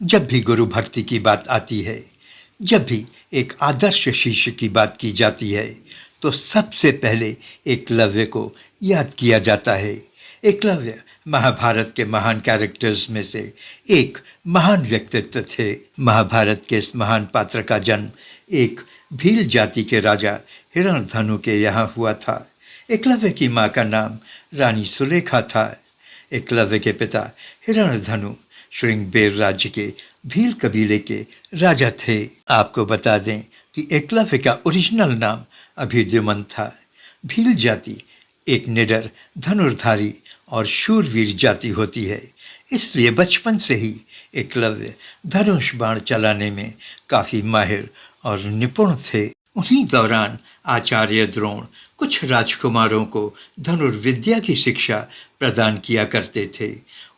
जब भी गुरु भक्ति की बात आती है, जब भी एक आदर्श शिष्य की बात की जाती है, तो सबसे पहले एकलव्य को याद किया जाता है। एकलव्य महाभारत के महान कैरेक्टर्स में से एक महान व्यक्तित्व थे। महाभारत के इस महान पात्र का जन्म एक भील जाति के राजा हिरण्यधनु के यहाँ हुआ था। एकलव्य की माँ का नाम रानी सुलेखा था। एकलव्य के पिता हिरण्यधनु श्रृंगबेर राज्य के भील कबीले के राजा थे। आपको बता दें कि एकलव्य का ओरिजिनल नाम अभिद्युमन था। भील जाति एक निडर, धनुर्धारी और शूरवीर जाति होती है, इसलिए बचपन से ही एकलव्य धनुष बाण चलाने में काफ़ी माहिर और निपुण थे। उन्हीं दौरान आचार्य द्रोण कुछ राजकुमारों को धनुर्विद्या की शिक्षा प्रदान किया करते थे।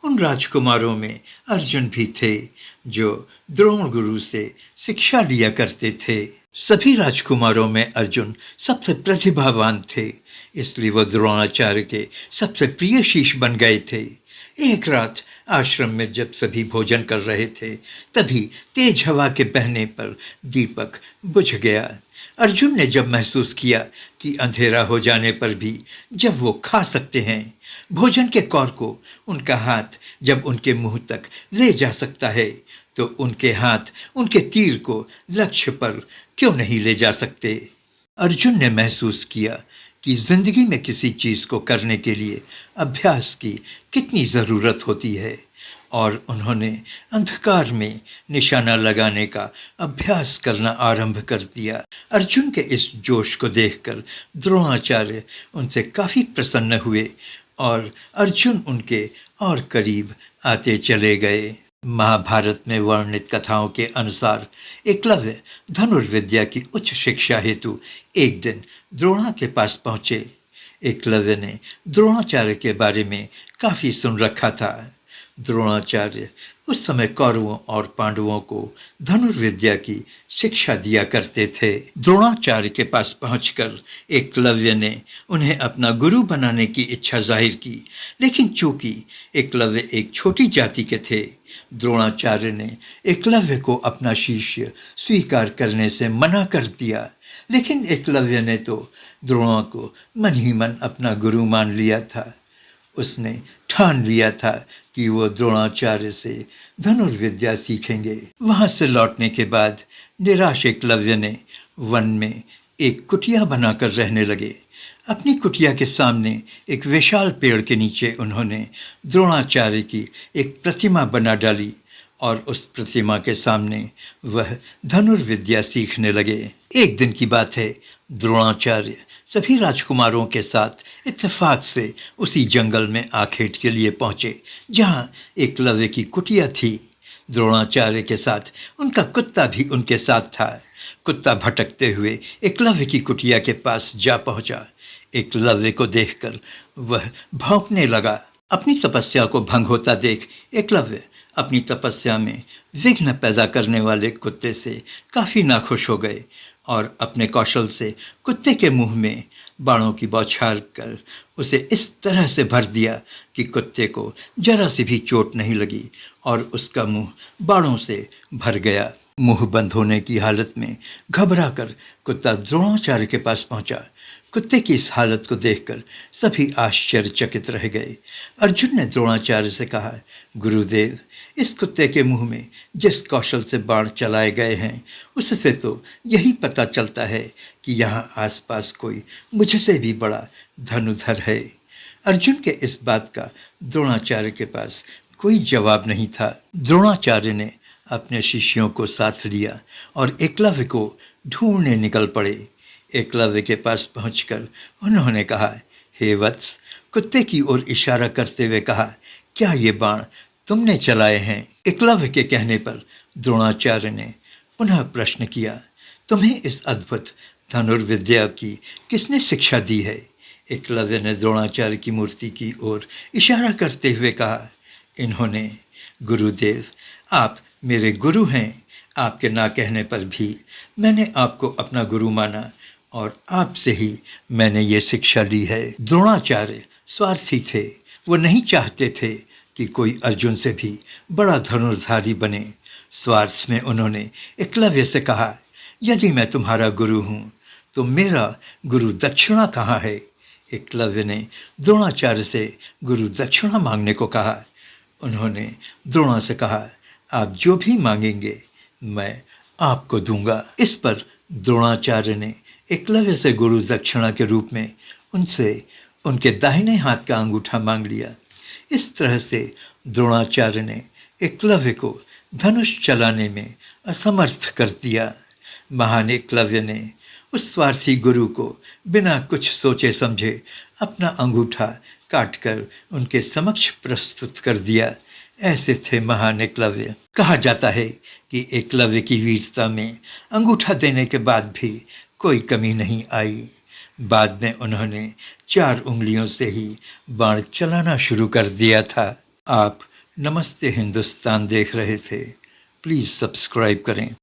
उन राजकुमारों में अर्जुन भी थे, जो द्रोण गुरु से शिक्षा लिया करते थे। सभी राजकुमारों में अर्जुन सबसे प्रतिभावान थे, इसलिए वो द्रोणाचार्य के सबसे प्रिय शिष्य बन गए थे। एक रात आश्रम में जब सभी भोजन कर रहे थे, तभी तेज हवा के बहने पर दीपक बुझ गया। अर्जुन ने जब महसूस किया कि अंधेरा हो जाने पर भी जब वो खा सकते हैं भोजन के कौर को, उनका हाथ जब उनके मुंह तक ले जा सकता है, तो उनके हाथ उनके तीर को लक्ष्य पर क्यों नहीं ले जा सकते। अर्जुन ने महसूस किया कि जिंदगी में किसी चीज़ को करने के लिए अभ्यास की कितनी ज़रूरत होती है, और उन्होंने अंधकार में निशाना लगाने का अभ्यास करना आरंभ कर दिया। अर्जुन के इस जोश को देखकर द्रोणाचार्य उनसे काफ़ी प्रसन्न हुए और अर्जुन उनके और करीब आते चले गए। महाभारत में वर्णित कथाओं के अनुसार एकलव्य धनुर्विद्या की उच्च शिक्षा हेतु एक दिन द्रोणा के पास पहुँचे। एकलव्य ने द्रोणाचार्य के बारे में काफ़ी सुन रखा था। द्रोणाचार्य उस समय कौरवों और पांडवों को धनुर्विद्या की शिक्षा दिया करते थे। द्रोणाचार्य के पास पहुंचकर एकलव्य ने उन्हें अपना गुरु बनाने की इच्छा जाहिर की, लेकिन चूंकि एकलव्य एक छोटी जाति के थे, द्रोणाचार्य ने एकलव्य को अपना शिष्य स्वीकार करने से मना कर दिया। लेकिन एकलव्य ने तो द्रोणा को मन ही मन अपना गुरु मान लिया था। उसने ठान लिया था कि वो द्रोणाचार्य से धनुर्विद्या सीखेंगे। वहाँ से लौटने के बाद निराश एकलव्य ने वन में एक कुटिया बनाकर रहने लगे। अपनी कुटिया के सामने एक विशाल पेड़ के नीचे उन्होंने द्रोणाचार्य की एक प्रतिमा बना डाली और उस प्रतिमा के सामने वह धनुर्विद्या सीखने लगे। एक दिन की बात है, द्रोणाचार्य सभी राजकुमारों के साथ इत्तेफाक से उसी जंगल में आखेट के लिए पहुँचे जहाँ एकलव्य की कुटिया थी। द्रोणाचार्य के साथ उनका कुत्ता भी उनके साथ था। कुत्ता भटकते हुए एकलव्य की कुटिया के पास जा पहुँचा। एकलव्य को देखकर वह भौंकने लगा। अपनी तपस्या को भंग होता देख एकलव्य अपनी तपस्या में विघ्न पैदा करने वाले कुत्ते से काफ़ी नाखुश हो गए और अपने कौशल से कुत्ते के मुंह में बाणों की बौछार कर उसे इस तरह से भर दिया कि कुत्ते को जरा सी भी चोट नहीं लगी और उसका मुंह बाणों से भर गया। मुंह बंद होने की हालत में घबराकर कुत्ता द्रोणाचार्य के पास पहुंचा। कुत्ते की इस हालत को देखकर सभी आश्चर्यचकित रह गए। अर्जुन ने द्रोणाचार्य से कहा, गुरुदेव, इस कुत्ते के मुंह में जिस कौशल से बाण चलाए गए हैं, उससे तो यही पता चलता है कि यहाँ आसपास कोई मुझसे भी बड़ा धनुधर है। अर्जुन के इस बात का द्रोणाचार्य के पास कोई जवाब नहीं था। द्रोणाचार्य ने अपने शिष्यों को साथ लिया और एकलव्य को ढूंढने निकल पड़े। एकलव्य के पास पहुंचकर उन्होंने कहा, हे वत्स, कुत्ते की ओर इशारा करते हुए कहा, क्या ये बाण तुमने चलाए हैं? एकलव्य के कहने पर द्रोणाचार्य ने पुनः प्रश्न किया, तुम्हें इस अद्भुत धनुर्विद्या की किसने शिक्षा दी है? एकलव्य ने द्रोणाचार्य की मूर्ति की ओर इशारा करते हुए कहा, इन्होंने। गुरुदेव, आप मेरे गुरु हैं। आपके ना कहने पर भी मैंने आपको अपना गुरु माना और आपसे ही मैंने ये शिक्षा ली है। द्रोणाचार्य स्वार्थी थे। वो नहीं चाहते थे कि कोई अर्जुन से भी बड़ा धनुर्धारी बने। स्वार्थ में उन्होंने एकलव्य से कहा, यदि मैं तुम्हारा गुरु हूँ तो मेरा गुरु दक्षिणा कहाँ है? एकलव्य ने द्रोणाचार्य से गुरु दक्षिणा मांगने को कहा। उन्होंने द्रोणा से कहा, आप जो भी मांगेंगे मैं आपको दूंगा। इस पर द्रोणाचार्य ने एकलव्य से गुरु दक्षिणा के रूप में उनसे उनके दाहिने हाथ का अंगूठा मांग लिया। इस तरह से द्रोणाचार्य ने एकलव्य को धनुष चलाने में असमर्थ कर दिया। महान एकलव्य ने उस स्वार्थी गुरु को बिना कुछ सोचे समझे अपना अंगूठा काटकर उनके समक्ष प्रस्तुत कर दिया। ऐसे थे महान एकलव्य। कहा जाता है कि एकलव्य की वीरता में अंगूठा देने के बाद भी कोई कमी नहीं आई। बाद में उन्होंने 4 उंगलियों से ही बाण चलाना शुरू कर दिया था। आप नमस्ते हिंदुस्तान देख रहे थे। प्लीज़ सब्सक्राइब करें।